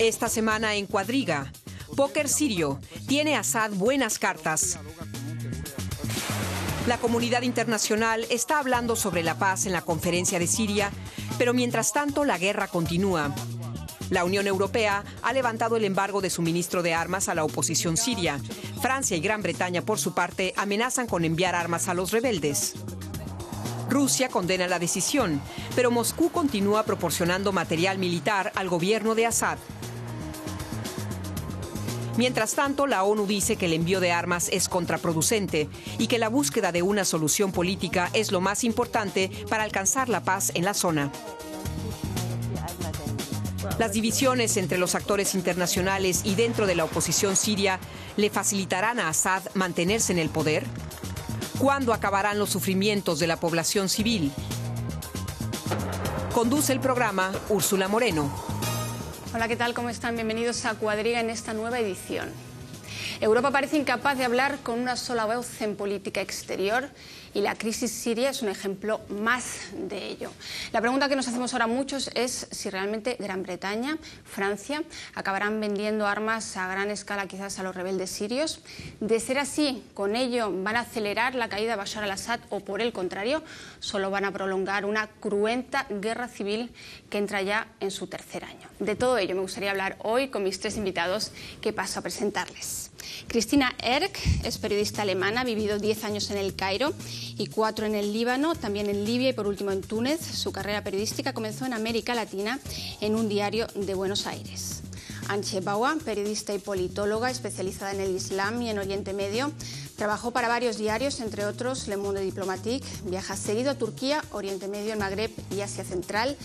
Esta semana en Cuadriga, póker sirio, ¿tiene Assad buenas cartas? La comunidad internacional está hablando sobre la paz en la conferencia de Siria, pero mientras tanto la guerra continúa. La Unión Europea ha levantado el embargo de suministro de armas a la oposición siria. Francia y Gran Bretaña, por su parte, amenazan con enviar armas a los rebeldes. Rusia condena la decisión, pero Moscú continúa proporcionando material militar al gobierno de Assad. Mientras tanto, la ONU dice que el envío de armas es contraproducente y que la búsqueda de una solución política es lo más importante para alcanzar la paz en la zona. Las divisiones entre los actores internacionales y dentro de la oposición siria le facilitarán a Assad mantenerse en el poder. ¿Cuándo acabarán los sufrimientos de la población civil? Conduce el programa Úrsula Moreno. Hola, ¿qué tal? ¿Cómo están? Bienvenidos a Cuadriga en esta nueva edición. Europa parece incapaz de hablar con una sola voz en política exterior y la crisis siria es un ejemplo más de ello. La pregunta que nos hacemos ahora muchos es si realmente Gran Bretaña, Francia, acabarán vendiendo armas a gran escala quizás a los rebeldes sirios. De ser así, ¿con ello van a acelerar la caída de Bashar al-Assad o por el contrario, solo van a prolongar una cruenta guerra civil que entra ya en su tercer año? De todo ello me gustaría hablar hoy con mis tres invitados que paso a presentarles. Cristina Erck es periodista alemana, ha vivido 10 años en el Cairo y 4 en el Líbano, también en Libia y por último en Túnez. Su carrera periodística comenzó en América Latina en un diario de Buenos Aires. Antje Bauer, periodista y politóloga especializada en el Islam y en Oriente Medio, trabajó para varios diarios, entre otros Le Monde Diplomatique, viaja seguido a Turquía, Oriente Medio, el Magreb y Asia Central,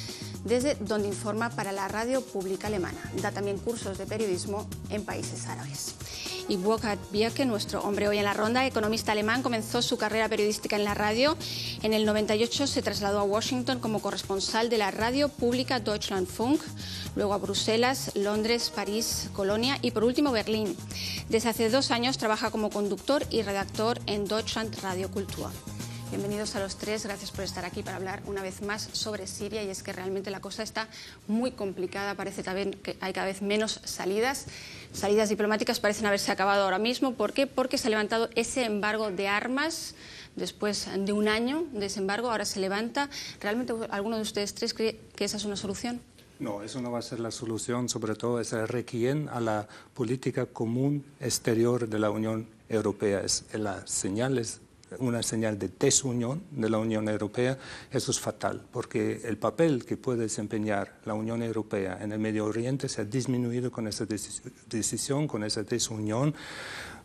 desde donde informa para la radio pública alemana. Da también cursos de periodismo en países árabes. Y Burkhard Bierke, nuestro hombre hoy en la ronda, economista alemán, comenzó su carrera periodística en la radio. En el 98 se trasladó a Washington como corresponsal de la radio pública Deutschlandfunk, luego a Bruselas, Londres, París, Colonia y por último Berlín. Desde hace 2 años trabaja como conductor y redactor en Deutschland Radio Kultur. Bienvenidos a los tres, gracias por estar aquí para hablar una vez más sobre Siria, y es que realmente la cosa está muy complicada, parece también que hay cada vez menos salidas diplomáticas parecen haberse acabado ahora mismo. ¿Por qué? Porque se ha levantado ese embargo de armas después de un año de ese embargo, ahora se levanta. ¿Realmente alguno de ustedes tres cree que esa es una solución? No, eso no va a ser la solución, sobre todo es el requiem a la política común exterior de la Unión Europea. Una señal de desunión de la Unión Europea. Eso es fatal, porque el papel que puede desempeñar la Unión Europea en el Medio Oriente se ha disminuido con esa decisión, con esa desunión.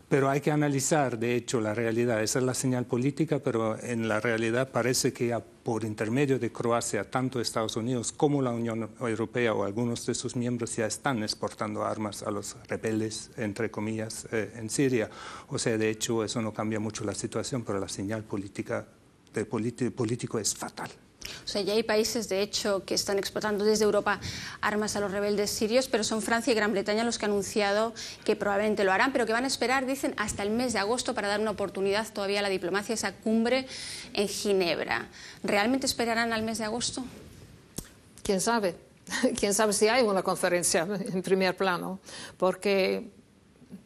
Pero hay que analizar, de hecho, la realidad. Esa es la señal política, pero en la realidad parece que por intermedio de Croacia, tanto Estados Unidos como la Unión Europea o algunos de sus miembros ya están exportando armas a los rebeldes, entre comillas, en Siria. O sea, de hecho, eso no cambia mucho la situación, pero la señal política político es fatal. O sea, ya hay países, de hecho, que están exportando desde Europa armas a los rebeldes sirios, pero son Francia y Gran Bretaña los que han anunciado que probablemente lo harán, pero que van a esperar, dicen, hasta el mes de agosto para dar una oportunidad todavía a la diplomacia, esa cumbre en Ginebra. ¿Realmente esperarán al mes de agosto? ¿Quién sabe? ¿Quién sabe si hay una conferencia en primer plano? Porque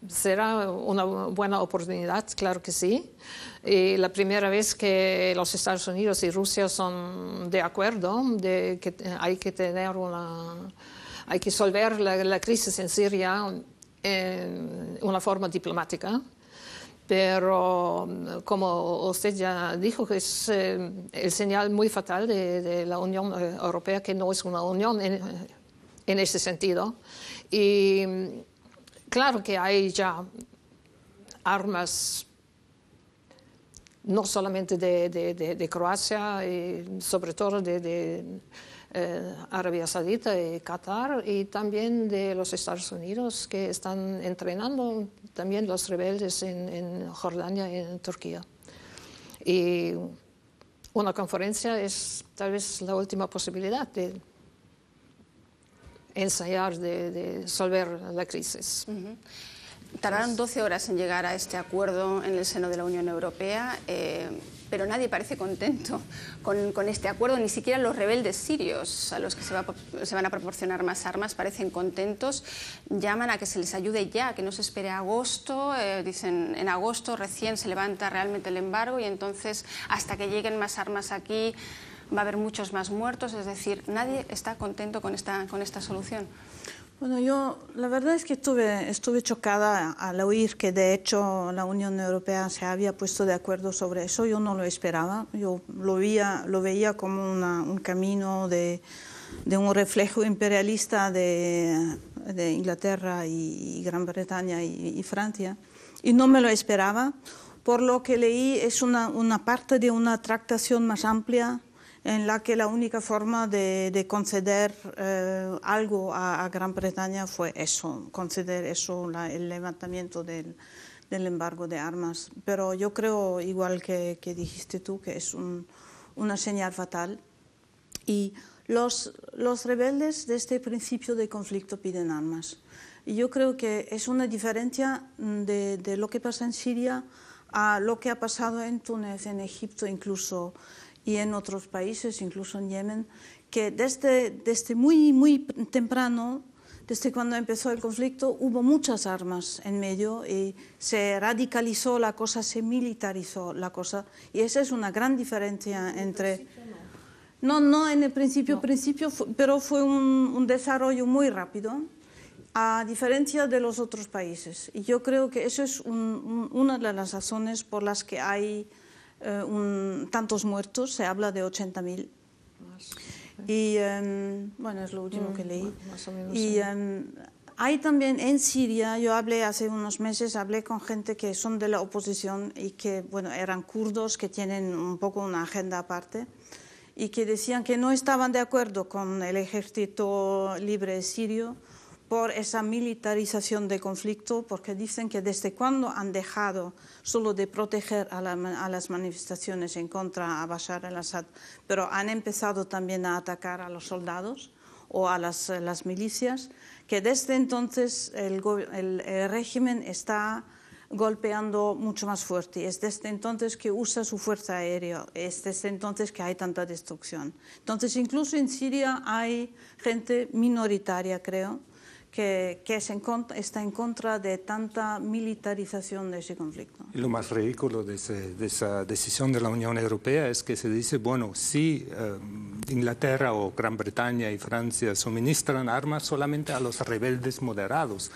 será una buena oportunidad, claro que sí. Y la primera vez que los Estados Unidos y Rusia son de acuerdo de que hay que resolver la crisis en Siria en una forma diplomática. Pero, como usted ya dijo, que es el señal muy fatal de la Unión Europea, que no es una unión en ese sentido. Y claro que hay ya armas, no solamente de Croacia, y sobre todo de Arabia Saudita y Qatar, y también de los Estados Unidos, que están entrenando también los rebeldes en Jordania y en Turquía. Y una conferencia es tal vez la última posibilidad de ensayar de resolver la crisis. Tardaron 12 horas en llegar a este acuerdo en el seno de la Unión Europea, pero nadie parece contento con este acuerdo, ni siquiera los rebeldes sirios, a los que se van a proporcionar más armas, parecen contentos. Llaman a que se les ayude ya, que no se espere a agosto. Dicen, en agosto recién se levanta realmente el embargo y entonces hasta que lleguen más armas aquí va a haber muchos más muertos. Es decir, nadie está contento con esta solución. Bueno, yo la verdad es que estuve chocada al oír que de hecho la Unión Europea se había puesto de acuerdo sobre eso. Yo no lo esperaba, yo lo veía como un camino de un reflejo imperialista de Inglaterra y Gran Bretaña y Francia, y no me lo esperaba. Por lo que leí es una parte de una tractación más amplia en la que la única forma de conceder algo a Gran Bretaña fue eso, conceder eso, el levantamiento del embargo de armas. Pero yo creo, igual que dijiste tú, que es una señal fatal. Y los rebeldes desde el principio del conflicto piden armas. Y yo creo que es una diferencia de lo que pasa en Siria a lo que ha pasado en Túnez, en Egipto incluso, y en otros países, incluso en Yemen, que desde muy temprano, desde cuando empezó el conflicto, hubo muchas armas en medio y se radicalizó la cosa, se militarizó la cosa. Y esa es una gran diferencia entre... No en el principio, pero fue un desarrollo muy rápido, a diferencia de los otros países. Y yo creo que eso es una de las razones por las que hay tantos muertos. Se habla de 80.000. Y bueno, es lo último que leí. Más o menos, y sí. hay también en Siria, yo hace unos meses, hablé con gente que son de la oposición y que, bueno, eran kurdos, que tienen un poco una agenda aparte, y que decían que no estaban de acuerdo con el ejército libre sirio por esa militarización del conflicto, porque dicen que desde cuando han dejado solo de proteger a las manifestaciones en contra a Bashar al-Assad, pero han empezado también a atacar a los soldados o a las milicias, que desde entonces el régimen está golpeando mucho más fuerte. Es desde entonces que usa su fuerza aérea, es desde entonces que hay tanta destrucción. Entonces, incluso en Siria hay gente minoritaria, creo, que está en contra de tanta militarización de ese conflicto. Y lo más ridículo de esa decisión de la Unión Europea es que se dice, bueno, si Inglaterra o Gran Bretaña y Francia suministran armas solamente a los rebeldes moderados.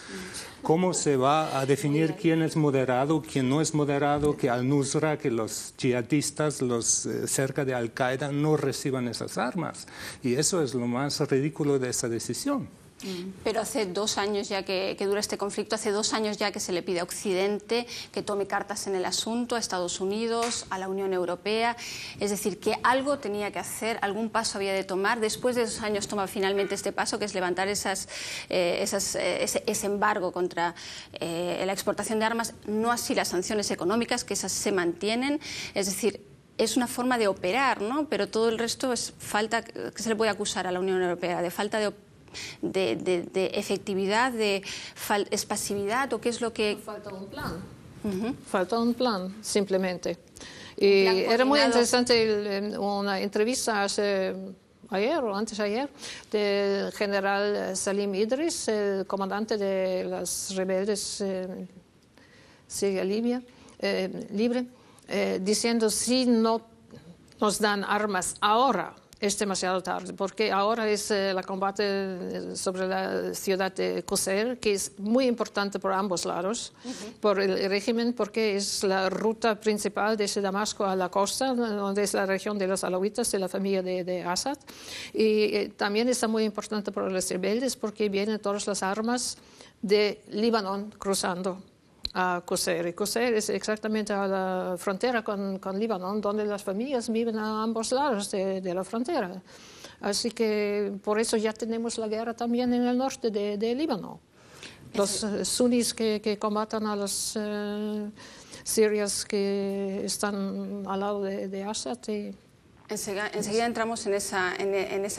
¿Cómo se va a definir quién es moderado, quién no es moderado, que Al-Nusra, que los yihadistas, los cerca de Al-Qaeda no reciban esas armas? Y eso es lo más ridículo de esa decisión. Pero hace 2 años ya que dura este conflicto, hace 2 años ya que se le pide a Occidente que tome cartas en el asunto, a Estados Unidos, a la Unión Europea. Es decir, que algo tenía que hacer, algún paso había de tomar. Después de 2 años toma finalmente este paso, que es levantar ese embargo contra la exportación de armas, no así las sanciones económicas, que esas se mantienen. Es decir, es una forma de operar, ¿no? Pero todo el resto es falta, que se le puede acusar a la Unión Europea de falta de efectividad, es pasividad, o qué es lo que... Falta un plan. Uh-huh. Falta un plan, simplemente. Y era muy interesante una entrevista ayer o antes de ayer del general Salim Idris, el comandante de las rebeldes Siria Libre, diciendo si no nos dan armas ahora, es demasiado tarde, porque ahora es el combate sobre la ciudad de Qusair, que es muy importante por ambos lados, por el régimen, porque es la ruta principal desde Damasco a la costa, donde es la región de los alawitas, de la familia de Assad. Y también está muy importante por los rebeldes, porque vienen todas las armas de Líbano cruzando a Qusair. Y Qusair es exactamente a la frontera con Líbano, donde las familias viven a ambos lados de la frontera. Así que por eso ya tenemos la guerra también en el norte de Líbano. Los sunnis que combaten a los sirios que están al lado de Assad. Enseguida entramos en esa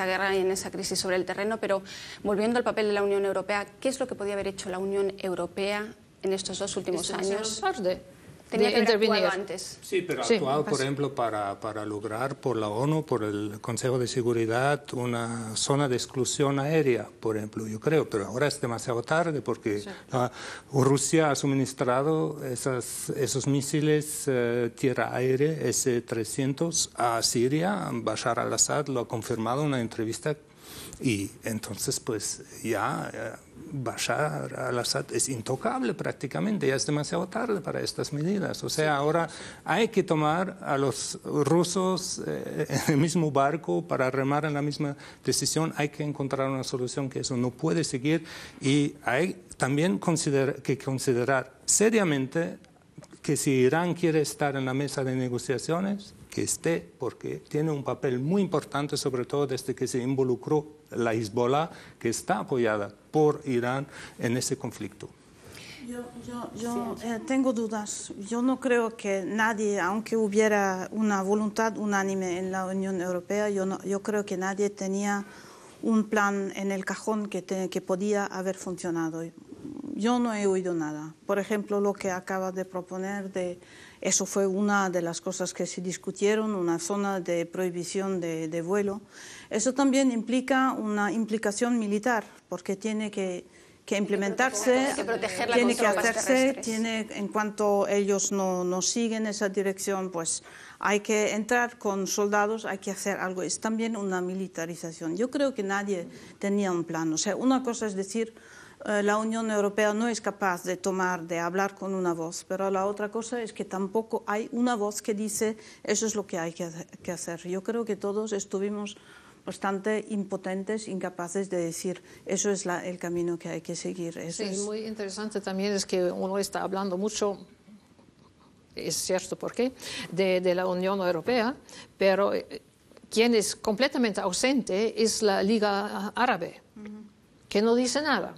guerra y en esa crisis sobre el terreno, pero volviendo al papel de la Unión Europea, ¿qué es lo que podía haber hecho la Unión Europea en estos 2 últimos años. Tarde. Tenía que haber intervenir actuado antes. Sí, pero Sí, actuado, por pues. ejemplo, para lograr por la ONU, por el Consejo de Seguridad, una zona de exclusión aérea, por ejemplo, yo creo. Pero ahora es demasiado tarde porque Rusia ha suministrado esos misiles tierra-aire S-300 a Siria. Bashar al-Assad lo ha confirmado en una entrevista y entonces pues ya... Bashar al-Assad es intocable prácticamente, ya es demasiado tarde para estas medidas. O sea, ahora hay que tomar a los rusos en el mismo barco para remar en la misma decisión. Hay que encontrar una solución, que eso no puede seguir, y hay también que considerar seriamente que si Irán quiere estar en la mesa de negociaciones, que esté, porque tiene un papel muy importante, sobre todo desde que se involucró la Hezbollah, que está apoyada por Irán en ese conflicto. Yo tengo dudas. Yo no creo que nadie, aunque hubiera una voluntad unánime en la Unión Europea, yo creo que nadie tenía un plan en el cajón que podía haber funcionado. Yo no he oído nada. Por ejemplo, lo que acaba de proponer, eso fue una de las cosas que se discutieron, una zona de prohibición de vuelo. Eso también implica una implicación militar, porque tiene que implementarse, tiene que hacerse, en cuanto ellos no siguen esa dirección, pues hay que entrar con soldados, hay que hacer algo. Es también una militarización. Yo creo que nadie tenía un plan. O sea, una cosa es decir, la Unión Europea no es capaz de hablar con una voz, pero la otra cosa es que tampoco hay una voz que dice eso es lo que hay que hacer. Yo creo que todos estuvimos bastante impotentes, incapaces de decir eso es el camino que hay que seguir. Sí, muy interesante también es que uno está hablando mucho, es cierto por qué, de la Unión Europea, pero quien es completamente ausente es la Liga Árabe, que no dice nada.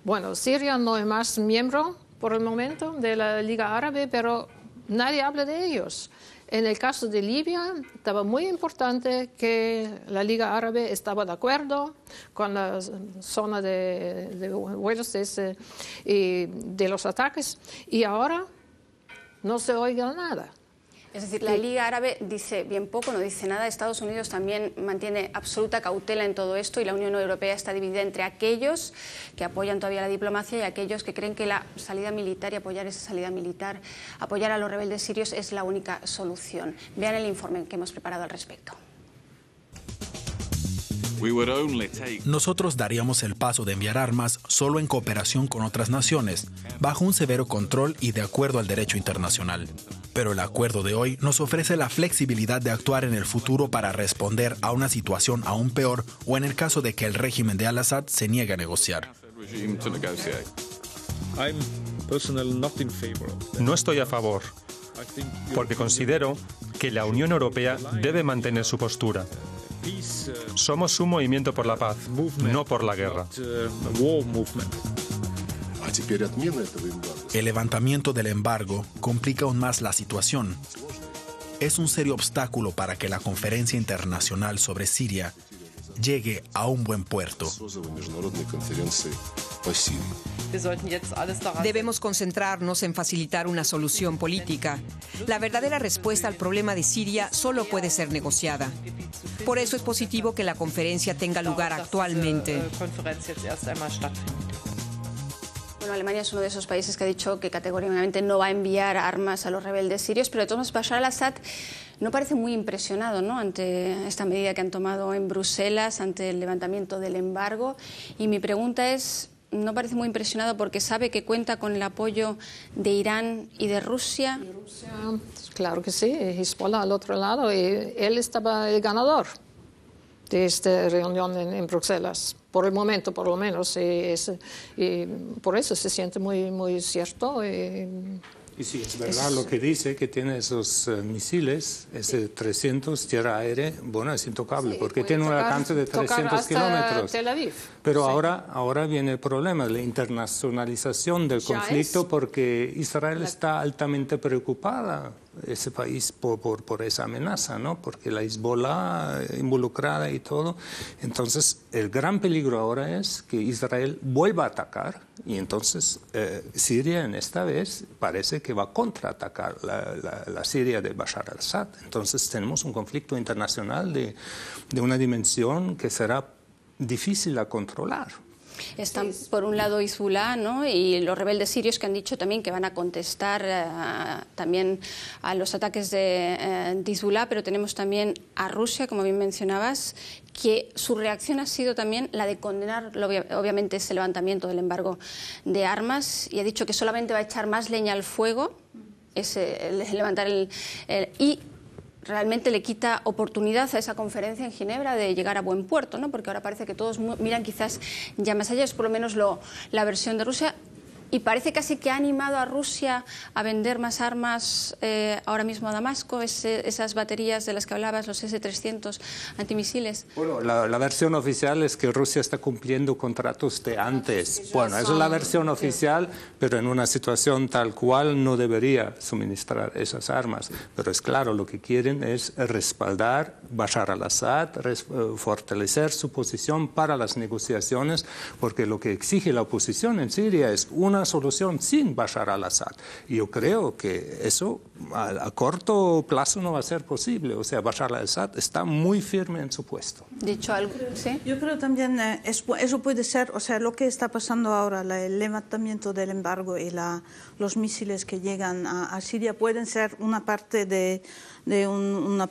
Bueno, Siria no es más miembro por el momento de la Liga Árabe, pero nadie habla de ellos. En el caso de Libia, estaba muy importante que la Liga Árabe estaba de acuerdo con la zona de vuelos y de los ataques, y ahora no se oye nada. Es decir, la Liga Árabe dice bien poco, no dice nada. Estados Unidos también mantiene absoluta cautela en todo esto, y la Unión Europea está dividida entre aquellos que apoyan todavía la diplomacia y aquellos que creen que la salida militar y apoyar esa salida militar, apoyar a los rebeldes sirios es la única solución. Vean el informe que hemos preparado al respecto. Nosotros daríamos el paso de enviar armas solo en cooperación con otras naciones, bajo un severo control y de acuerdo al derecho internacional. Pero el acuerdo de hoy nos ofrece la flexibilidad de actuar en el futuro para responder a una situación aún peor, o en el caso de que el régimen de al-Assad se niegue a negociar. No estoy a favor, porque considero que la Unión Europea debe mantener su postura. Somos un movimiento por la paz, no por la guerra. El levantamiento del embargo complica aún más la situación. Es un serio obstáculo para que la conferencia internacional sobre Siria llegue a un buen puerto. Debemos concentrarnos en facilitar una solución política. La verdadera respuesta al problema de Siria solo puede ser negociada. Por eso es positivo que la conferencia tenga lugar actualmente. Bueno, Alemania es uno de esos países que ha dicho que categóricamente no va a enviar armas a los rebeldes sirios, pero de todos modos Bashar al-Assad no parece muy impresionado, ¿no?, ante esta medida que han tomado en Bruselas, ante el levantamiento del embargo. Y mi pregunta es, ¿no parece muy impresionado porque sabe que cuenta con el apoyo de Irán y de Rusia? Claro que sí, Hezbollah al otro lado, y él estaba el ganador de esta reunión en Bruselas, por el momento por lo menos, y por eso se siente muy, muy cierto. Y sí, es verdad lo que dice, que tiene esos misiles, ese 300 tierra-aire, bueno, es intocable, sí, porque tiene un alcance de 300 kilómetros. Tel Aviv. Pero sí, ahora viene el problema, la internacionalización del conflicto, porque Israel está altamente preocupada ese país por esa amenaza, ¿no? Porque la Hezbollah involucrada y todo. Entonces, el gran peligro ahora es que Israel vuelva a atacar y entonces Siria en esta vez parece que va a contraatacar la Siria de Bashar al-Assad. Entonces, tenemos un conflicto internacional de una dimensión que será difícil a controlar. Están, por un lado, Hezbollah, ¿no?, y los rebeldes sirios que han dicho también que van a contestar también a los ataques de Hezbollah, pero tenemos también a Rusia, como bien mencionabas, que su reacción ha sido también la de condenar, obviamente, ese levantamiento del embargo de armas, y ha dicho que solamente va a echar más leña al fuego, levantar y realmente le quita oportunidad a esa conferencia en Ginebra de llegar a buen puerto, ¿no? Porque ahora parece que todos miran quizás ya más allá, es por lo menos la versión de Rusia. Y parece casi que ha animado a Rusia a vender más armas ahora mismo a Damasco, esas baterías de las que hablabas, los S-300 antimisiles. Bueno, la versión oficial es que Rusia está cumpliendo contratos de antes. Bueno, esa es la versión oficial, pero en una situación tal cual no debería suministrar esas armas. Pero es claro, lo que quieren es respaldar Bashar al-Assad, fortalecer su posición para las negociaciones, porque lo que exige la oposición en Siria es una solución sin Bashar al-Assad. Y yo creo que eso a corto plazo no va a ser posible. O sea, Bashar al-Assad está muy firme en su puesto. Dicho algo, ¿sí? Yo creo también eso puede ser, o sea, lo que está pasando ahora, el levantamiento del embargo y los misiles que llegan a Siria pueden ser una parte de una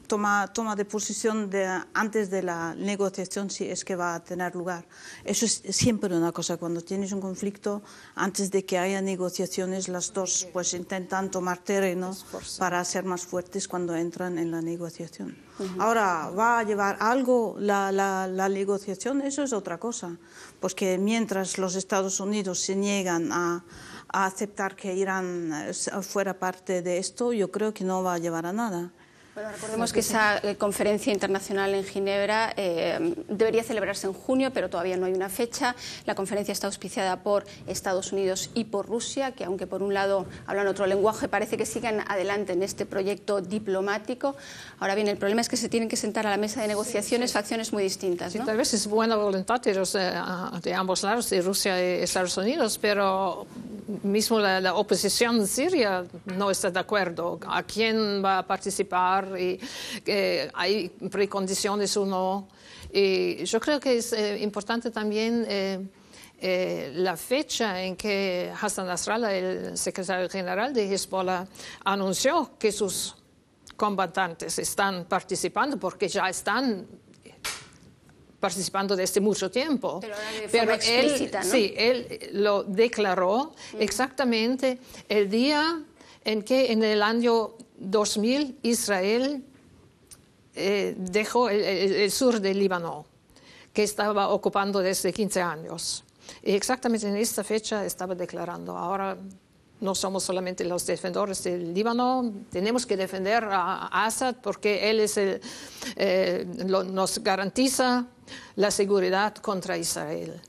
toma de posición antes de la negociación, si es que va a tener lugar. Eso es siempre una cosa, cuando tienes un conflicto, antes de que haya negociaciones, las dos pues intentan tomar terreno para ser más fuertes cuando entran en la negociación. Ahora, ¿va a llevar algo la negociación? Eso es otra cosa, pues que mientras los Estados Unidos se niegan a aceptar que Irán fuera parte de esto, yo creo que no va a llevar a nada. Bueno, recordemos que esa conferencia internacional en Ginebra debería celebrarse en junio, pero todavía no hay una fecha. La conferencia está auspiciada por Estados Unidos y por Rusia, que aunque por un lado hablan otro lenguaje, parece que siguen adelante en este proyecto diplomático. Ahora bien, el problema es que se tienen que sentar a la mesa de negociaciones facciones muy distintas, ¿no? Sí, tal vez es buena voluntad de ambos lados, de Rusia y Estados Unidos, pero mismo la oposición siria no está de acuerdo a quién va a participar y hay precondiciones o no. Y yo creo que es importante también la fecha en que Hassan Nasrallah, el secretario general de Hezbollah, anunció que sus combatantes están participando, porque ya están participando desde mucho tiempo. Pero ahora de forma explícita, ¿no? Sí, él lo declaró exactamente el día en que en el año 2000 Israel dejó el sur del Líbano, que estaba ocupando desde 15 años. Y exactamente en esta fecha estaba declarando: ahora no somos solamente los defensores del Líbano, tenemos que defender a Assad porque él nos garantiza la seguridad contra Israel.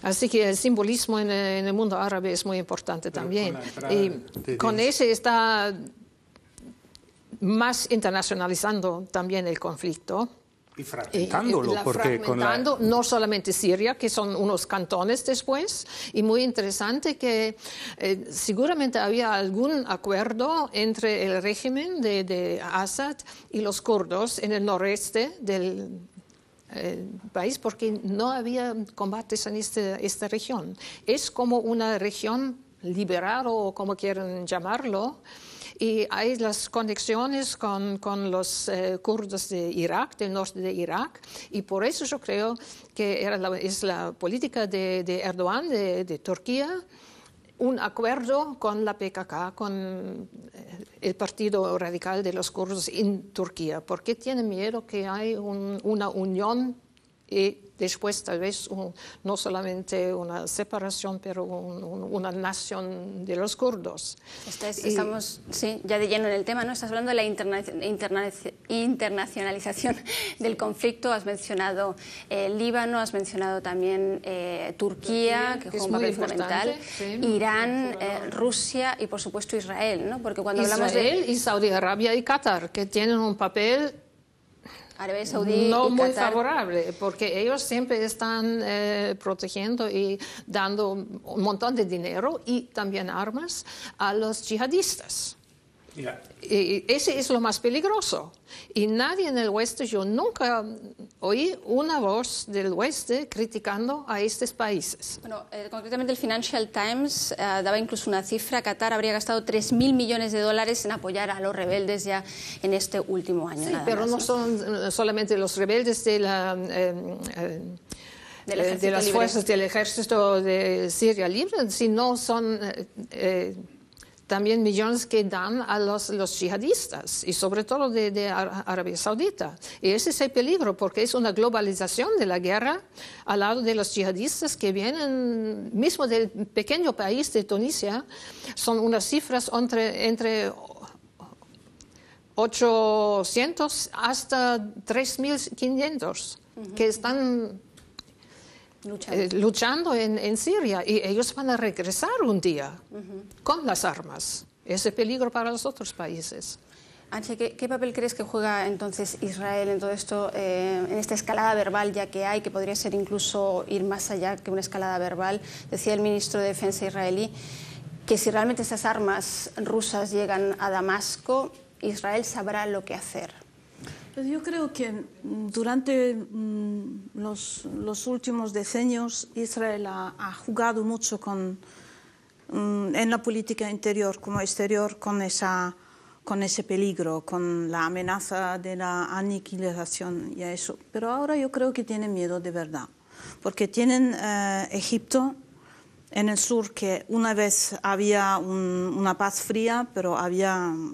Así que el simbolismo en el mundo árabe es muy importante también. Y con ese está más internacionalizando también el conflicto. Y fragmentándolo, porque fragmentando no solamente Siria, que son unos cantones después, y muy interesante que seguramente había algún acuerdo entre el régimen de Assad y los kurdos en el noreste del país, porque no había combates en esta región. Es como una región liberal, o como quieran llamarlo, y hay las conexiones con los kurdos de Irak, del norte de Irak, y por eso yo creo que es la política de Erdogan, de Turquía, un acuerdo con la PKK, con el partido radical de los kurdos en Turquía, porque tiene miedo que hay una unión y después tal vez no solamente una separación, pero una nación de los kurdos. Estamos ya de lleno en el tema, ¿no? Estás hablando de la internacionalización del conflicto. Has mencionado Líbano, has mencionado también Turquía, que juega un papel fundamental, sí. Irán, Rusia y, por supuesto, Israel, ¿no? Porque cuando hablamos de y Saudi Arabia y Qatar, que tienen un papel Arabia Saudí no y muy Qatar. favorable, porque ellos siempre están protegiendo y dando un montón de dinero y también armas a los yihadistas. Yeah. Y ese es lo más peligroso. Y nadie en el oeste, yo nunca oí una voz del oeste criticando a estos países. Bueno, concretamente el Financial Times daba incluso una cifra. Qatar habría gastado 3.000 millones de dólares en apoyar a los rebeldes ya en este último año. Sí, pero no son solamente los rebeldes de las fuerzas del ejército de Siria Libre, sino son también millones que dan a los yihadistas y sobre todo de Arabia Saudita. Y ese es el peligro, porque es una globalización de la guerra al lado de los yihadistas que vienen mismo del pequeño país de Tunisia. Son unas cifras entre 800 hasta 3.500 que están luchando en Siria, y ellos van a regresar un día con las armas. Ese peligro para los otros países. Anche, ¿qué papel crees que juega entonces Israel en todo esto, en esta escalada verbal ya que hay, que podría ser incluso ir más allá que una escalada verbal? Decía el ministro de Defensa israelí que si realmente esas armas rusas llegan a Damasco, Israel sabrá lo que hacer. Yo creo que durante los últimos decenios Israel ha jugado mucho en la política interior como exterior con ese peligro, con la amenaza de la aniquilación y eso. Pero ahora yo creo que tienen miedo de verdad, porque tienen Egipto en el sur, que una vez había una paz fría, pero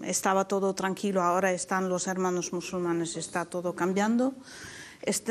estaba todo tranquilo. Ahora están los hermanos musulmanes, está todo cambiando.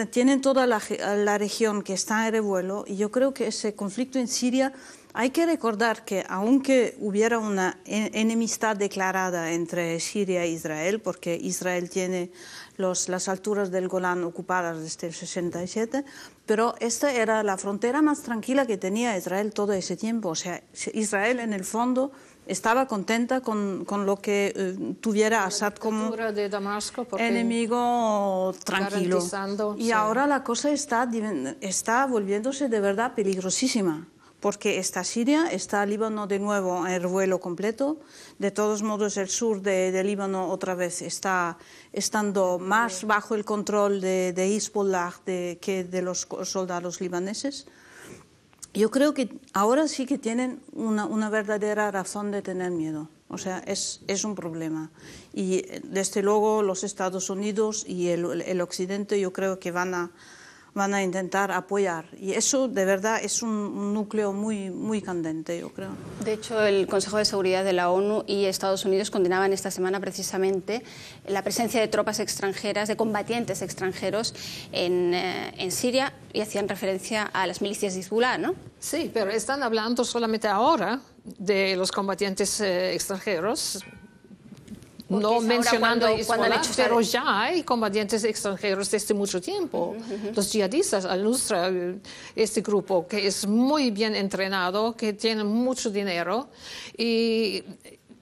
Tienen toda la región que está en revuelo, y yo creo que ese conflicto en Siria, hay que recordar que aunque hubiera una enemistad declarada entre Siria e Israel, porque Israel tiene las alturas del Golán ocupadas desde el 67, pero esta era la frontera más tranquila que tenía Israel todo ese tiempo. O sea, Israel en el fondo estaba contenta con lo que tuviera Assad como de Damasco, enemigo tranquilo. Y sí. Ahora la cosa está volviéndose de verdad peligrosísima, porque está Siria, está Líbano de nuevo en revuelo completo. De todos modos, el sur de Líbano otra vez está estando más bajo el control de Hezbollah que de los soldados libaneses. Yo creo que ahora sí que tienen una verdadera razón de tener miedo. O sea, es un problema. Y desde luego los Estados Unidos y el Occidente, yo creo que van a intentar apoyar. Y eso de verdad es un núcleo muy, muy candente, yo creo. De hecho, el Consejo de Seguridad de la ONU y Estados Unidos condenaban esta semana precisamente la presencia de tropas extranjeras, de combatientes extranjeros en Siria, y hacían referencia a las milicias de Hezbollah, ¿no? Sí, pero están hablando solamente ahora de los combatientes extranjeros, no mencionando Hezbollah, pero ya hay combatientes extranjeros desde mucho tiempo. Los yihadistas, Al-Nusra, este grupo que es muy bien entrenado, que tiene mucho dinero, y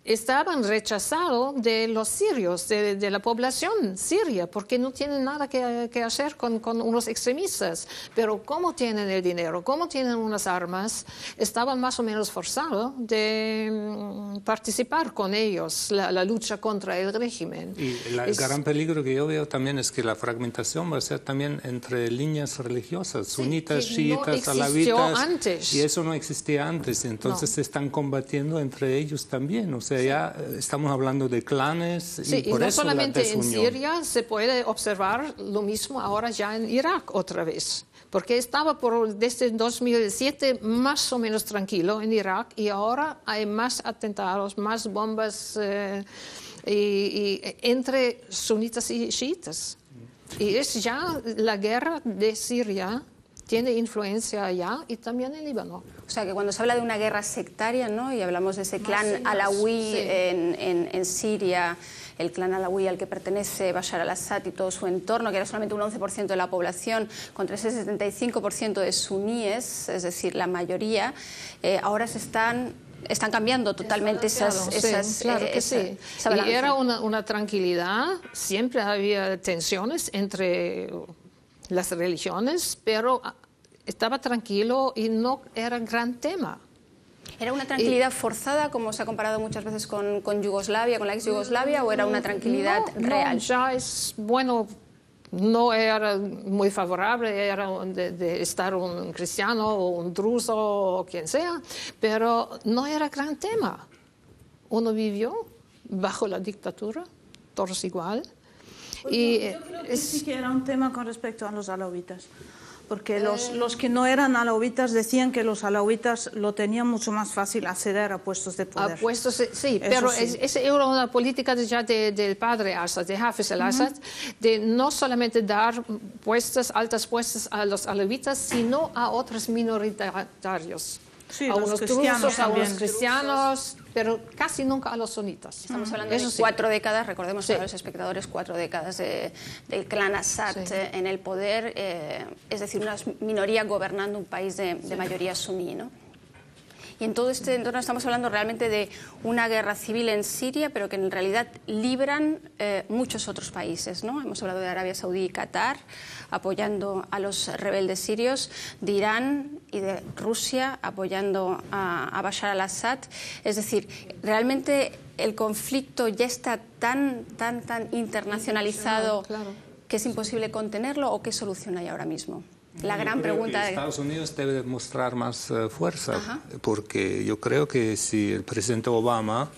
estaban rechazados de los sirios, de la población siria, porque no tienen nada que hacer con unos extremistas. Pero como tienen el dinero, como tienen unas armas, estaban más o menos forzados de participar con ellos la lucha contra el régimen. Y el gran peligro que yo veo también es que la fragmentación va a ser también entre líneas religiosas, sunitas, chiitas, alavitas, antes. Y eso no existía antes, entonces se están combatiendo entre ellos también. O sea, ya estamos hablando de clanes, sí, y por no eso solamente la desunión. en Siria, se puede observar lo mismo ahora ya en Irak otra vez, porque estaba desde 2007 más o menos tranquilo en Irak, y ahora hay más atentados, más bombas y entre sunitas y chiitas. Y es ya la guerra de Siria. Tiene influencia allá y también en Líbano. O sea, que cuando se habla de una guerra sectaria, ¿no?, y hablamos de ese clan alawí, sí, en Siria, el clan alawí al que pertenece Bashar al-Assad y todo su entorno, que era solamente un 11% de la población, contra ese 75% de suníes, es decir, la mayoría, ahora están cambiando totalmente esas claro que sí. Y era una tranquilidad, siempre había tensiones entre las religiones, pero estaba tranquilo y no era gran tema. ¿Era una tranquilidad forzada, como se ha comparado muchas veces con Yugoslavia, con la ex Yugoslavia, o era una tranquilidad real? No, ya es bueno. No era muy favorable, era de estar un cristiano o un druso o quien sea, pero no era gran tema. Uno vivió bajo la dictadura, todos igual. Pues yo creo que sí que era un tema con respecto a los alawitas, porque los que no eran alawitas decían que los alawitas lo tenían mucho más fácil acceder a puestos de poder. A puestos, sí, pero esa era una política ya del padre Assad, de Hafez al-Assad, de no solamente dar altas puestos a los alawitas, sino a otros minoritarios. Sí, a unos drusos, a unos cristianos, pero casi nunca a los sunitas. Estamos hablando de 4 décadas, recordemos para los espectadores, 4 décadas del clan Assad en el poder, es decir, una minoría gobernando un país de mayoría suní, ¿no? Y en todo este entorno estamos hablando realmente de una guerra civil en Siria, pero que en realidad libran muchos otros países, ¿no? Hemos hablado de Arabia Saudí y Qatar, apoyando a los rebeldes sirios, de Irán y de Rusia, apoyando a Bashar al-Assad. Es decir, realmente el conflicto ya está tan internacionalizado que es imposible contenerlo, ¿o qué solución hay ahora mismo? La gran pregunta es... Estados Unidos debe demostrar más fuerza, porque yo creo que si el presidente Obama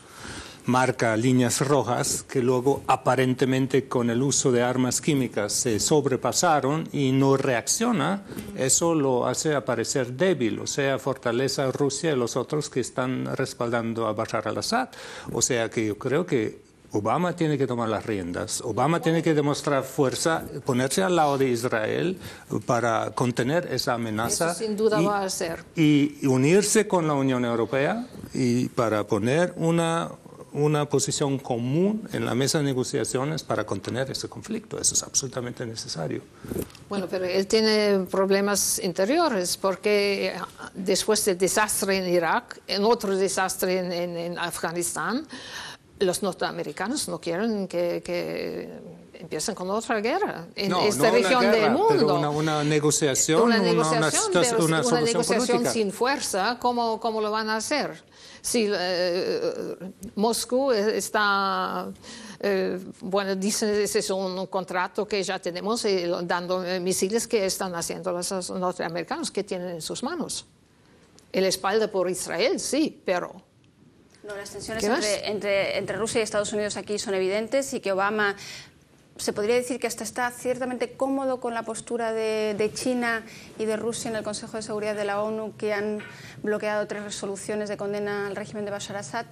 marca líneas rojas que luego aparentemente con el uso de armas químicas se sobrepasaron y no reacciona, eso lo hace aparecer débil, o sea, fortaleza a Rusia y los otros que están respaldando a Bashar al-Assad. O sea que yo creo que Obama tiene que tomar las riendas, Obama tiene que demostrar fuerza, ponerse al lado de Israel para contener esa amenaza. Eso sin duda va a ser. Y unirse con la Unión Europea y para poner una posición común en la mesa de negociaciones para contener ese conflicto. Eso es absolutamente necesario. Bueno, pero él tiene problemas interiores porque después del desastre en Irak, en otro desastre en Afganistán, los norteamericanos no quieren que empiecen con otra guerra en esta región del mundo. Pero una negociación, una negociación política sin fuerza, ¿cómo lo van a hacer? Si Moscú está, dice ese es un contrato que ya tenemos dando misiles que están haciendo los norteamericanos que tienen en sus manos. El espalda por Israel, sí, pero... No, las tensiones entre Rusia y Estados Unidos aquí son evidentes y que Obama se podría decir que hasta está ciertamente cómodo con la postura de China y de Rusia en el Consejo de Seguridad de la ONU, que han bloqueado 3 resoluciones de condena al régimen de Bashar al-Assad.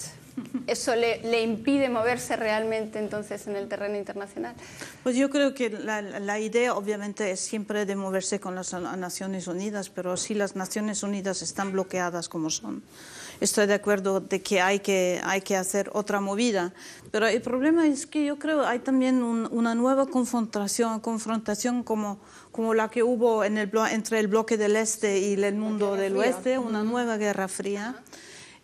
¿Eso le impide moverse realmente entonces en el terreno internacional? Pues yo creo que la idea obviamente es siempre de moverse con las Naciones Unidas, pero si las Naciones Unidas están bloqueadas como son, estoy de acuerdo de que hay que hacer otra movida. Pero el problema es que yo creo que hay también una nueva confrontación como la que hubo entre el bloque del Este y el mundo del Oeste, una nueva guerra fría.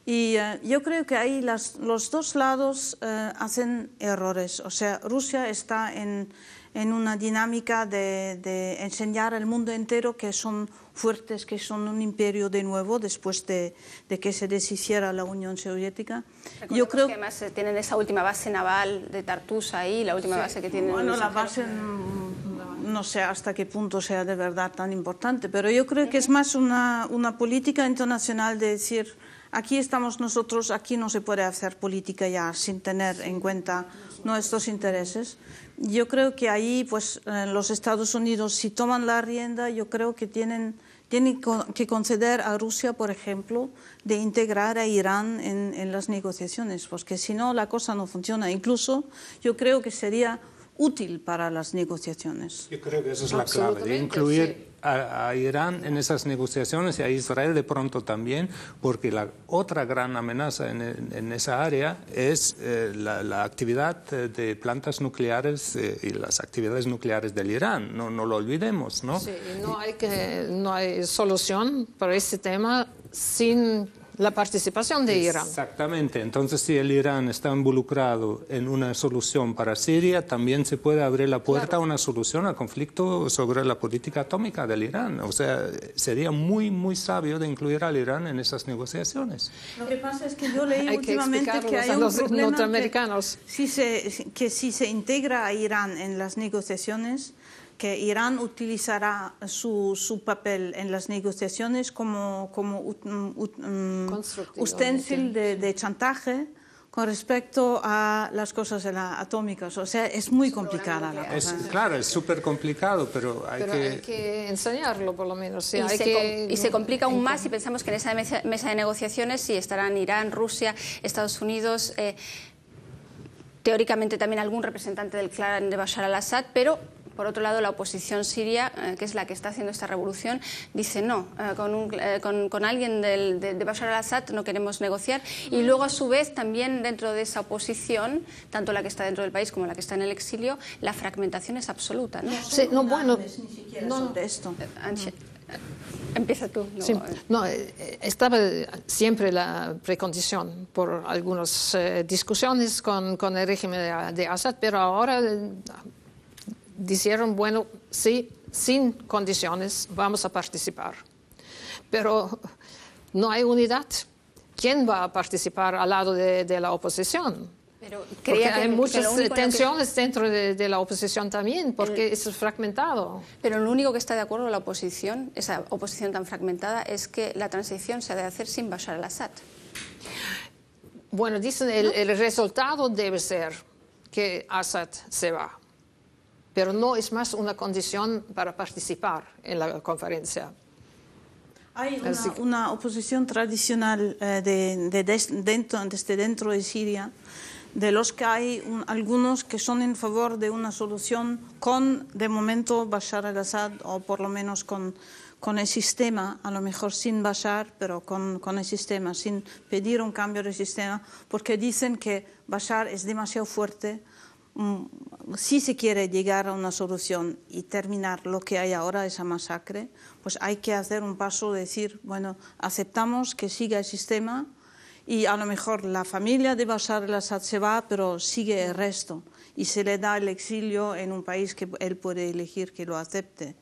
Y yo creo que ahí los dos lados hacen errores. O sea, Rusia está en una dinámica de enseñar al mundo entero que son fuertes, que son un imperio de nuevo después de que se deshiciera la Unión Soviética. Yo creo que además tienen esa última base naval de Tartusa ahí, la última base que tienen. Bueno, la base no sé hasta qué punto sea de verdad tan importante, pero yo creo que es más una política internacional de decir, aquí estamos nosotros, aquí no se puede hacer política ya sin tener en cuenta nuestros intereses. Yo creo que ahí, pues, los Estados Unidos, si toman la rienda, yo creo que tienen que conceder a Rusia, por ejemplo, de integrar a Irán en las negociaciones, porque si no, la cosa no funciona. Incluso yo creo que sería útil para las negociaciones. Yo creo que esa es la clave, de incluir a Irán en esas negociaciones y a Israel de pronto también, porque la otra gran amenaza en esa área es la actividad de plantas nucleares y las actividades nucleares del Irán. No lo olvidemos, ¿no? Sí, no hay solución para este tema sin la participación de Irán. Exactamente. Entonces, si el Irán está involucrado en una solución para Siria, también se puede abrir la puerta a una solución al conflicto sobre la política atómica del Irán. O sea, sería muy, muy sabio de incluir al Irán en esas negociaciones. Lo que pasa es que yo leí últimamente que hay un problema norteamericanos. Que si se integra a Irán en las negociaciones, que Irán utilizará su papel en las negociaciones como ustensil de chantaje con respecto a las cosas atómicas. O sea, es muy complicada la cosa. Claro, es súper complicado, pero hay que enseñarlo por lo menos. Sí, y se complica aún más si pensamos que en esa mesa de negociaciones sí estarán Irán, Rusia, Estados Unidos, teóricamente también algún representante del clan de Bashar al-Assad, pero por otro lado, la oposición siria, que es la que está haciendo esta revolución, dice no, con alguien de Bashar al-Assad no queremos negociar. Y luego, a su vez, también dentro de esa oposición, tanto la que está dentro del país como la que está en el exilio, la fragmentación es absoluta, ¿no? Sí, no, bueno, ni siquiera sobre esto. Empieza tú. Sí, estaba siempre la precondición por algunas discusiones con el régimen de Assad, pero ahora dijeron, bueno, sí, sin condiciones vamos a participar. Pero no hay unidad. ¿Quién va a participar al lado de la oposición? Porque hay muchas tensiones dentro de la oposición también, porque es fragmentado. Pero lo único que está de acuerdo la oposición, esa oposición tan fragmentada, es que la transición se ha de hacer sin Bashar al-Assad. Bueno, dicen el resultado debe ser que Assad se va. Pero no es más una condición para participar en la conferencia. Hay una oposición tradicional desde dentro de Siria, de los que hay algunos que son en favor de una solución con, de momento, Bashar al-Assad, o por lo menos con el sistema, a lo mejor sin Bashar, pero con el sistema, sin pedir un cambio del sistema, porque dicen que Bashar es demasiado fuerte. Si se quiere llegar a una solución y terminar lo que hay ahora, esa masacre, pues hay que hacer un paso de decir, bueno, aceptamos que siga el sistema y a lo mejor la familia de Bashar al-Assad se va, pero sigue el resto y se le da el exilio en un país que él puede elegir que lo acepte.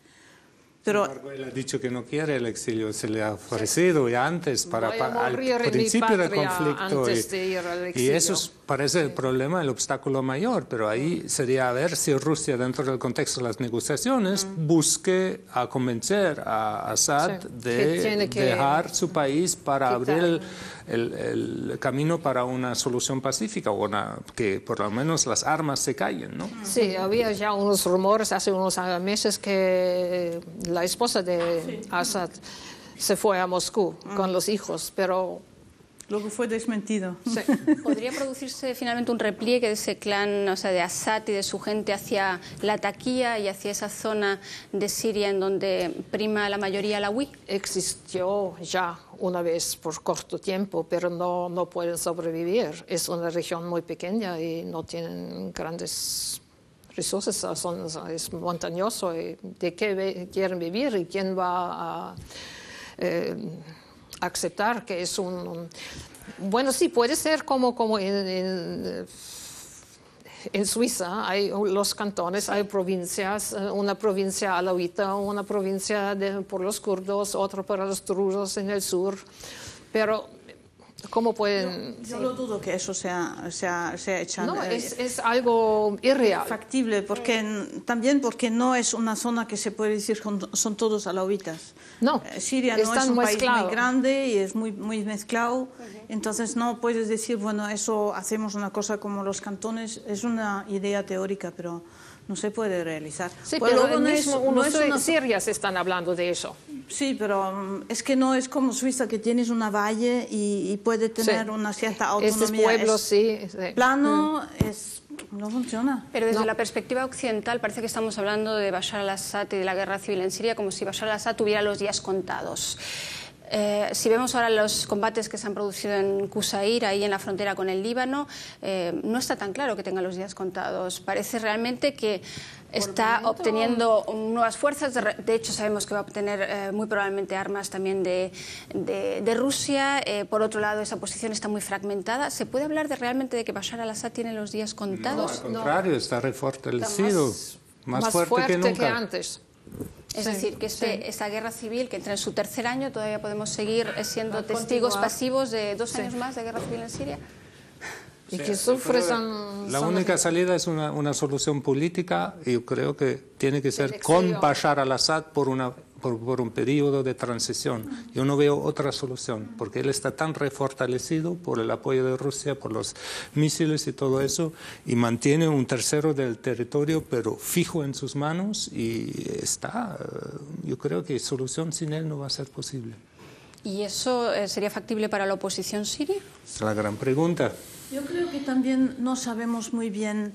Pero, sin embargo, él ha dicho que no quiere el exilio, se le ha ofrecido ya antes al principio del conflicto y eso parece el problema, el obstáculo mayor, pero ahí sería a ver si Rusia dentro del contexto de las negociaciones busque a convencer a Assad de dejar su país para abrir el camino para una solución pacífica o que por lo menos las armas se callen, ¿no? Sí, había ya unos rumores hace unos meses que la esposa de Assad se fue a Moscú con los hijos, pero luego fue desmentido. Sí. ¿Podría producirse finalmente un repliegue de ese clan, o sea, de Assad y de su gente hacia Latakia y hacia esa zona de Siria en donde prima la mayoría alawí? Existió ya una vez por corto tiempo, pero no pueden sobrevivir. Es una región muy pequeña y no tienen grandes resources, es montañoso. ¿De qué quieren vivir y quién va a aceptar que es bueno, sí, puede ser como en Suiza hay los cantones, hay provincias, una provincia alawita, una provincia por los kurdos, otra para los drusos en el sur, pero ¿cómo pueden...? Yo lo dudo que eso sea echado. No, es algo irreal. Factible, también porque no es una zona que se puede decir son todos alawitas. No, Siria no es un país muy grande y es muy mezclado, entonces no puedes decir, bueno, eso hacemos una cosa como los cantones, es una idea teórica, pero no se puede realizar. Sí, pues pero en Siria se están hablando de eso. Sí, pero es que no es como Suiza, que tienes una valle y puede tener una cierta autonomía. Este pueblo, sí. Plano, es No funciona. Pero desde la perspectiva occidental parece que estamos hablando de Bashar al-Assad y de la guerra civil en Siria como si Bashar al-Assad tuviera los días contados. Si vemos ahora los combates que se han producido en Qusair, ahí en la frontera con el Líbano, no está tan claro que tenga los días contados. Parece realmente que está obteniendo nuevas fuerzas. De hecho, sabemos que va a obtener muy probablemente armas también de Rusia. Por otro lado, esa posición está muy fragmentada. ¿Se puede hablar realmente de que Bashar al-Assad tiene los días contados? No, al contrario, está refortalecido, más fuerte que nunca. Que antes. Es decir, que esta guerra civil, que entra en su tercer año, todavía podemos seguir siendo testigos pasivos de 2 años más de guerra civil en Siria. Y que sufre la única salida es una solución política, y yo creo que tiene que ser con Bashar al-Assad por un periodo de transición. Yo no veo otra solución, porque él está tan refortalecido por el apoyo de Rusia, por los misiles y todo eso, y mantiene un tercio del territorio, pero fijo en sus manos, y yo creo que solución sin él no va a ser posible. ¿Y eso sería factible para la oposición siria? Es la gran pregunta. Yo creo que también no sabemos muy bien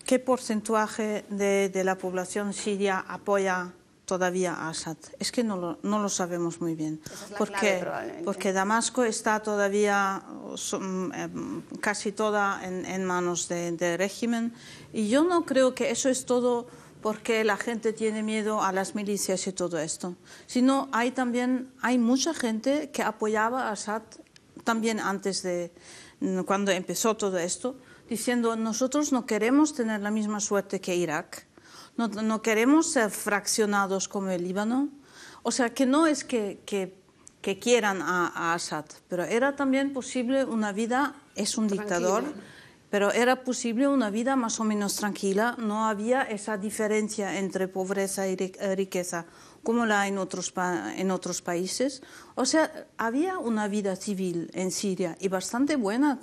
qué porcentaje de la población siria apoya todavía a Assad. Es que no lo sabemos muy bien. Esa es la clave, probablemente. Porque Damasco está todavía casi toda en manos del régimen, y yo no creo que eso es todo porque la gente tiene miedo a las milicias y todo esto, sino hay mucha gente que apoyaba a Assad también antes de cuando empezó todo esto, diciendo nosotros no queremos tener la misma suerte que Irak, no queremos ser fraccionados como el Líbano. O sea, que no es que quieran a Assad, pero era también posible una vida, es un dictador, pero era posible una vida más o menos tranquila, no había esa diferencia entre pobreza y riqueza como la hay en otros países. O sea, había una vida civil en Siria y bastante buena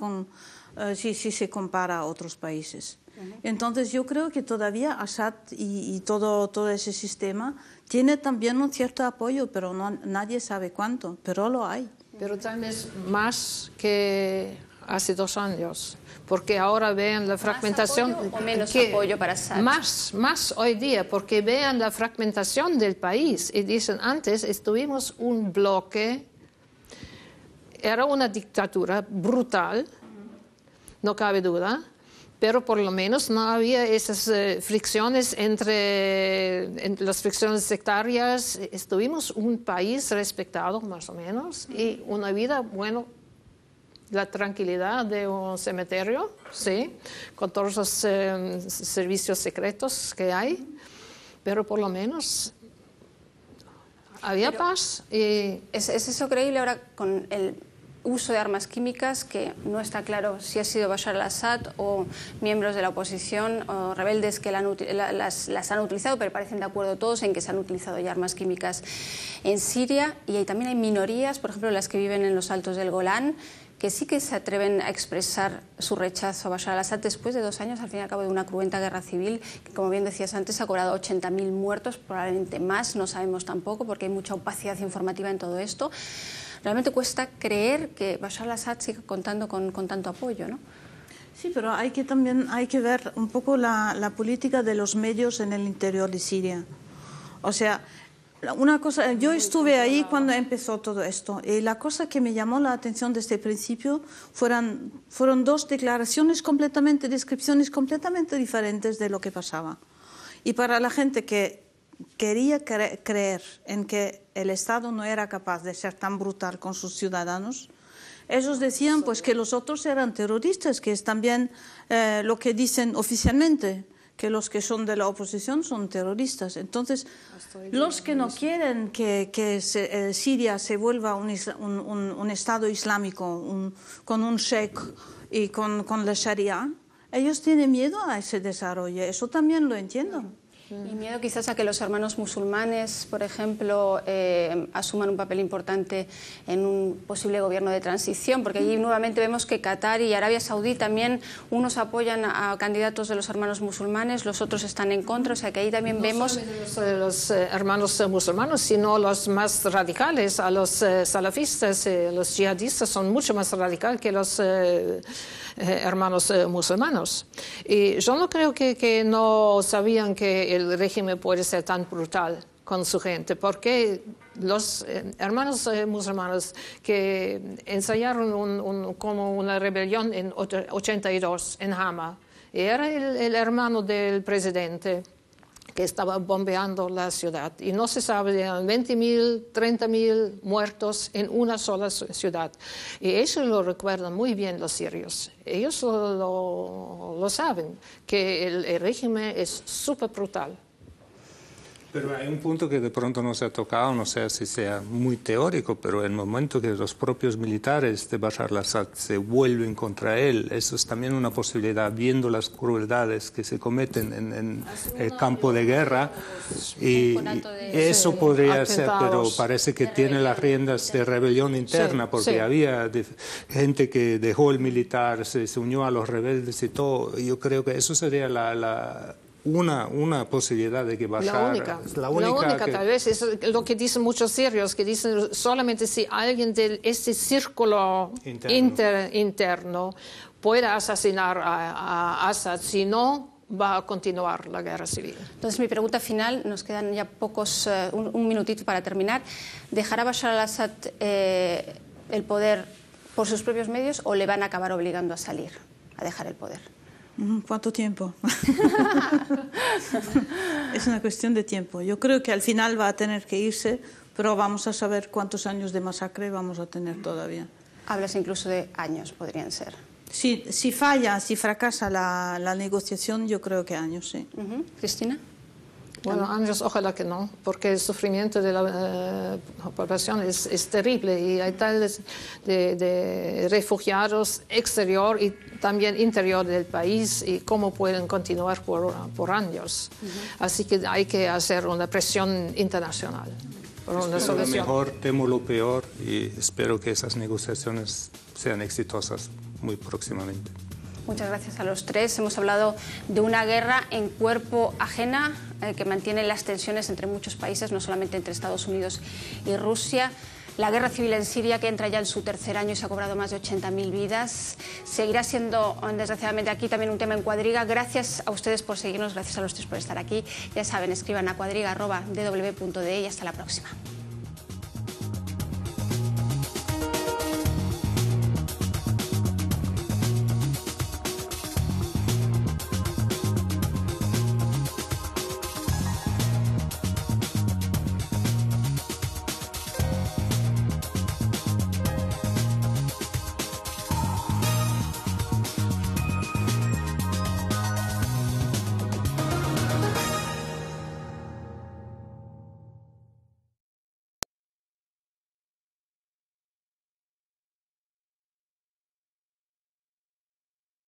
si se compara a otros países. Entonces yo creo que todavía Assad y todo ese sistema tiene también un cierto apoyo, pero nadie sabe cuánto, pero lo hay. Pero tal vez más que hace 2 años, porque ahora vean la fragmentación. ¿Más apoyo o menos apoyo para Assad? Más hoy día, porque vean la fragmentación del país y dicen, antes estuvimos un bloque, era una dictadura brutal, no cabe duda, pero por lo menos no había esas fricciones entre las fricciones sectarias. Estuvimos un país respetado más o menos y una vida, bueno, la tranquilidad de un cementerio, sí, con todos los servicios secretos que hay, pero por lo menos había paz. Y ¿Es eso creíble ahora con el uso de armas químicas, que no está claro si ha sido Bashar al-Assad o miembros de la oposición o rebeldes que las han utilizado, pero parecen de acuerdo todos en que se han utilizado ya armas químicas en Siria? Y también hay minorías, por ejemplo las que viven en los altos del Golán, que sí que se atreven a expresar su rechazo a Bashar al-Assad después de 2 años, al fin y al cabo, de una cruenta guerra civil que, como bien decías antes, ha cobrado 80.000 muertos, probablemente más, no sabemos tampoco, porque hay mucha opacidad informativa en todo esto. Realmente cuesta creer que Bashar al-Assad siga contando con tanto apoyo, ¿no? Sí, pero hay que ver un poco la política de los medios en el interior de Siria. O sea, una cosa, yo estuve ahí cuando empezó todo esto, y la cosa que me llamó la atención desde el principio fueron 2 descripciones completamente diferentes de lo que pasaba. Y para la gente que quería creer en que el Estado no era capaz de ser tan brutal con sus ciudadanos, ellos decían pues que los otros eran terroristas, que es también lo que dicen oficialmente, que los que son de la oposición son terroristas. Entonces, los que no quieren que Siria se vuelva un Estado islámico, con un sheikh y con la Sharia, ellos tienen miedo a ese desarrollo. Eso también lo entiendo. Y miedo quizás a que los hermanos musulmanes, por ejemplo, asuman un papel importante en un posible gobierno de transición, porque allí nuevamente vemos que Qatar y Arabia Saudí también, unos apoyan a candidatos de los hermanos musulmanes, los otros están en contra, o sea que ahí también vemos... Los hermanos musulmanes, sino los más radicales, a los salafistas, los yihadistas son mucho más radicales que los hermanos musulmanos. Y yo no creo que no sabían que el régimen puede ser tan brutal con su gente, porque los hermanos musulmanes que ensayaron como una rebelión en 82 en Hama, era el hermano del presidente que estaba bombeando la ciudad. Y no se sabe, de 20.000, 30.000 muertos en una sola ciudad. Y eso lo recuerdan muy bien los sirios. Ellos lo saben, que el régimen es súper brutal. Pero hay un punto que de pronto no se ha tocado, no sé si sea muy teórico, pero el momento que los propios militares de Bashar al-Assad se vuelven contra él, eso es también una posibilidad, viendo las crueldades que se cometen en el campo de guerra, y eso podría ser, pero parece que tiene las riendas de rebelión interna, porque había gente que dejó el militar, se unió a los rebeldes y todo. Yo creo que eso sería una posibilidad de que Bashar... La única que... tal vez, es lo que dicen muchos sirios, que dicen solamente si alguien de este círculo interno puede asesinar a Assad, si no, va a continuar la guerra civil. Entonces, mi pregunta final, nos quedan ya un minutito para terminar. ¿Dejará Bashar al-Assad el poder por sus propios medios o le van a acabar obligando a salir, a dejar el poder? ¿Cuánto tiempo? Es una cuestión de tiempo. Yo creo que al final va a tener que irse, pero vamos a saber cuántos años de masacre vamos a tener todavía. Hablas incluso de años, podrían ser. Si falla, si fracasa la negociación, yo creo que años, sí. ¿Cristina? Bueno, años, ojalá que no, porque el sufrimiento de la población es terrible y hay tales de refugiados exterior y también interior del país y cómo pueden continuar por años. Así que hay que hacer una presión internacional por una solución. Lo mejor, temo lo peor y espero que esas negociaciones sean exitosas muy próximamente. Muchas gracias a los tres. Hemos hablado de una guerra en cuerpo ajena que mantiene las tensiones entre muchos países, no solamente entre Estados Unidos y Rusia. La guerra civil en Siria, que entra ya en su tercer año y se ha cobrado más de 80.000 vidas, seguirá siendo, desgraciadamente, aquí también un tema en Cuadriga. Gracias a ustedes por seguirnos, gracias a los tres por estar aquí. Ya saben, escriban a cuadriga@dw.de y hasta la próxima.